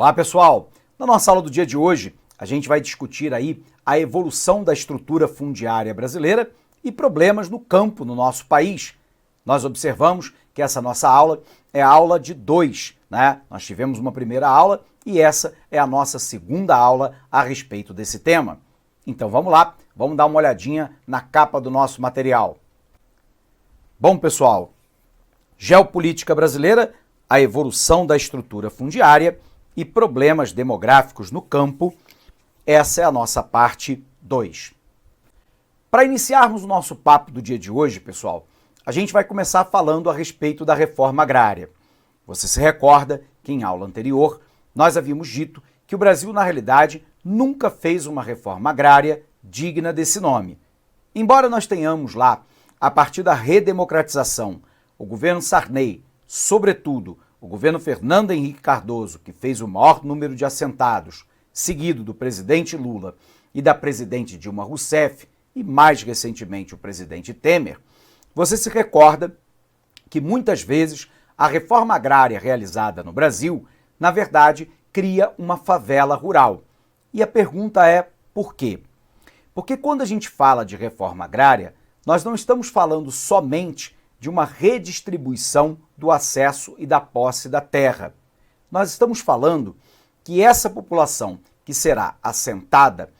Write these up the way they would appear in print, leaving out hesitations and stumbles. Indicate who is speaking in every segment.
Speaker 1: Olá pessoal, na nossa aula do dia de hoje a gente vai discutir aí a evolução da estrutura fundiária brasileira e problemas no campo no nosso país. Nós observamos que essa nossa aula é a aula de 2, né? Nós tivemos uma primeira aula e essa é a nossa segunda aula a respeito desse tema. Então vamos lá, vamos dar uma olhadinha na capa do nosso material. Bom pessoal, geopolítica brasileira, a evolução da estrutura fundiária e problemas demográficos no campo, essa é a nossa parte 2. Para iniciarmos o nosso papo do dia de hoje, pessoal, a gente vai começar falando a respeito da reforma agrária. Você se recorda que em aula anterior nós havíamos dito que o Brasil, na realidade, nunca fez uma reforma agrária digna desse nome. Embora nós tenhamos lá, a partir da redemocratização, o governo Sarney, sobretudo o governo Fernando Henrique Cardoso, que fez o maior número de assentados, seguido do presidente Lula e da presidente Dilma Rousseff, e mais recentemente o presidente Temer, você se recorda que muitas vezes a reforma agrária realizada no Brasil, na verdade, cria uma favela rural. E a pergunta é por quê? Porque quando a gente fala de reforma agrária, nós não estamos falando somente de uma redistribuição do acesso e da posse da terra. Nós estamos falando que essa população que será assentada,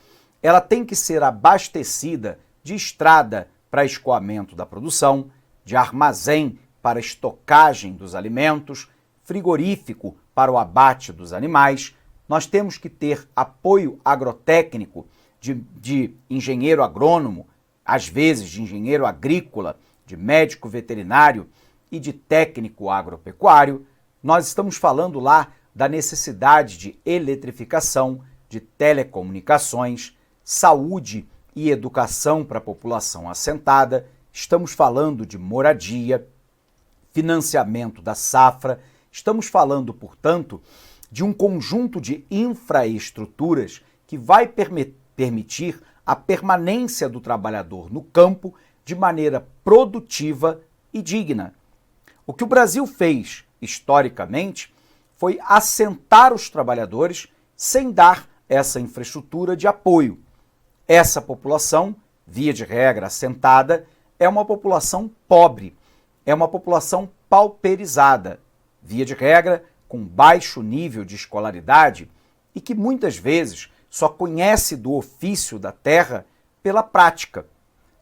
Speaker 1: ela tem que ser abastecida de estrada para escoamento da produção, de armazém para estocagem dos alimentos, frigorífico para o abate dos animais. Nós temos que ter apoio agrotécnico de engenheiro agrônomo, às vezes de engenheiro agrícola, de médico veterinário e de técnico agropecuário. Nós estamos falando lá da necessidade de eletrificação, de telecomunicações, saúde e educação para a população assentada. Estamos falando de moradia, financiamento da safra. Estamos falando, portanto, de um conjunto de infraestruturas que vai permitir a permanência do trabalhador no campo de maneira produtiva e digna. O que o Brasil fez, historicamente, foi assentar os trabalhadores sem dar essa infraestrutura de apoio. Essa população, via de regra assentada, é uma população pobre, é uma população pauperizada, via de regra com baixo nível de escolaridade e que muitas vezes só conhece do ofício da terra pela prática.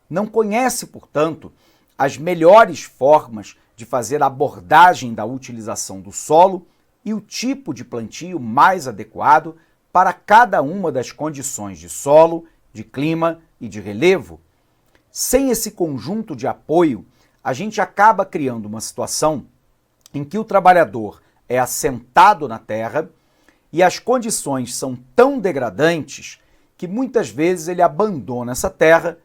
Speaker 1: Não conhece, portanto, as melhores formas de fazer a abordagem da utilização do solo e o tipo de plantio mais adequado para cada uma das condições de solo, de clima e de relevo. Sem esse conjunto de apoio, a gente acaba criando uma situação em que o trabalhador é assentado na terra e as condições são tão degradantes que muitas vezes ele abandona essa terra,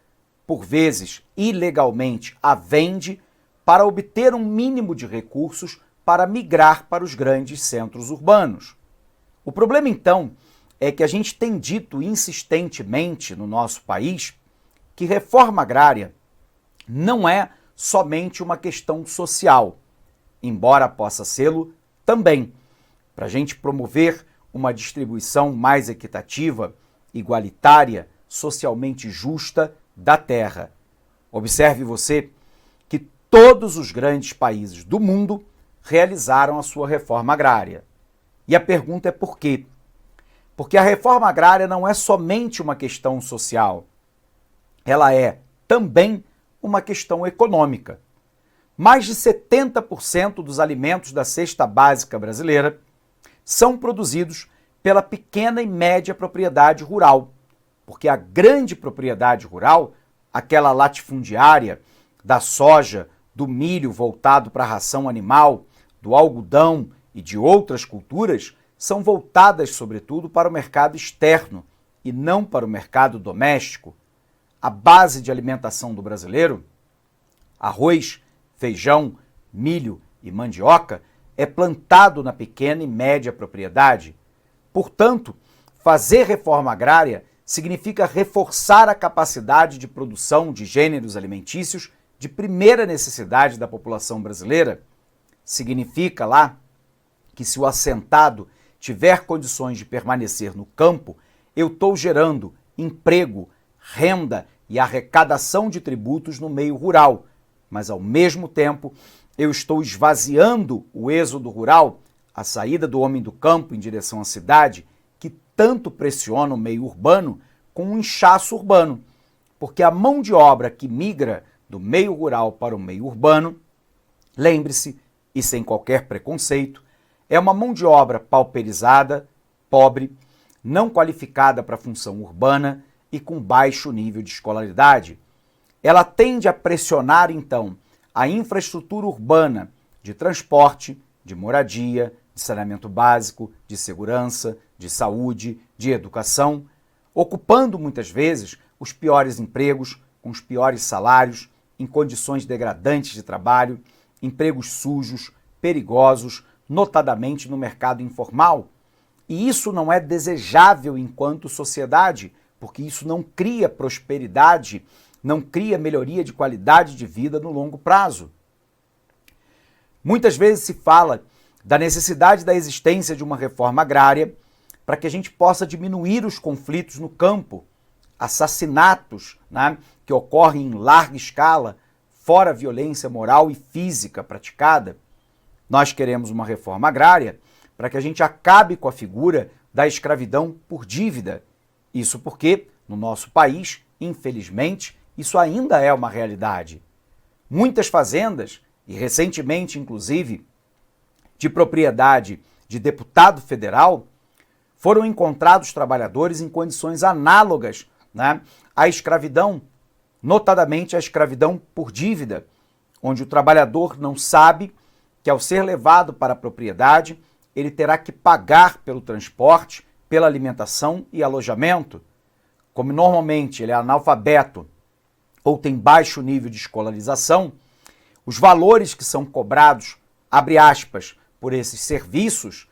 Speaker 1: por vezes ilegalmente a vende, para obter um mínimo de recursos para migrar para os grandes centros urbanos. O problema, então, é que a gente tem dito insistentemente no nosso país que reforma agrária não é somente uma questão social, embora possa sê-lo também, para a gente promover uma distribuição mais equitativa, igualitária, socialmente justa da terra. Observe você que todos os grandes países do mundo realizaram a sua reforma agrária. E a pergunta é por quê? Porque a reforma agrária não é somente uma questão social, ela é também uma questão econômica. Mais de 70% dos alimentos da cesta básica brasileira são produzidos pela pequena e média propriedade rural, porque a grande propriedade rural, aquela latifundiária da soja, do milho voltado para a ração animal, do algodão e de outras culturas, são voltadas, sobretudo, para o mercado externo e não para o mercado doméstico. A base de alimentação do brasileiro, arroz, feijão, milho e mandioca, é plantado na pequena e média propriedade. Portanto, fazer reforma agrária significa reforçar a capacidade de produção de gêneros alimentícios de primeira necessidade da população brasileira. Significa lá que se o assentado tiver condições de permanecer no campo, eu estou gerando emprego, renda e arrecadação de tributos no meio rural, mas ao mesmo tempo eu estou esvaziando o êxodo rural, a saída do homem do campo em direção à cidade, que tanto pressiona o meio urbano, com um inchaço urbano, porque a mão de obra que migra do meio rural para o meio urbano, lembre-se, e sem qualquer preconceito, é uma mão de obra pauperizada, pobre, não qualificada para a função urbana e com baixo nível de escolaridade. Ela tende a pressionar, então, a infraestrutura urbana de transporte, de moradia, de saneamento básico, de segurança, de saúde, de educação, ocupando muitas vezes os piores empregos, com os piores salários, em condições degradantes de trabalho, empregos sujos, perigosos, notadamente no mercado informal. E isso não é desejável enquanto sociedade, porque isso não cria prosperidade, não cria melhoria de qualidade de vida no longo prazo. Muitas vezes se fala da necessidade da existência de uma reforma agrária para que a gente possa diminuir os conflitos no campo, assassinatos, né, que ocorrem em larga escala, fora a violência moral e física praticada. Nós queremos uma reforma agrária para que a gente acabe com a figura da escravidão por dívida. Isso porque, no nosso país, infelizmente, isso ainda é uma realidade. Muitas fazendas, e recentemente, inclusive, de propriedade de deputado federal, foram encontrados trabalhadores em condições análogas, né, à escravidão, notadamente a escravidão por dívida, onde o trabalhador não sabe que, ao ser levado para a propriedade, ele terá que pagar pelo transporte, pela alimentação e alojamento. Como normalmente ele é analfabeto ou tem baixo nível de escolarização, os valores que são cobrados, abre aspas, por esses serviços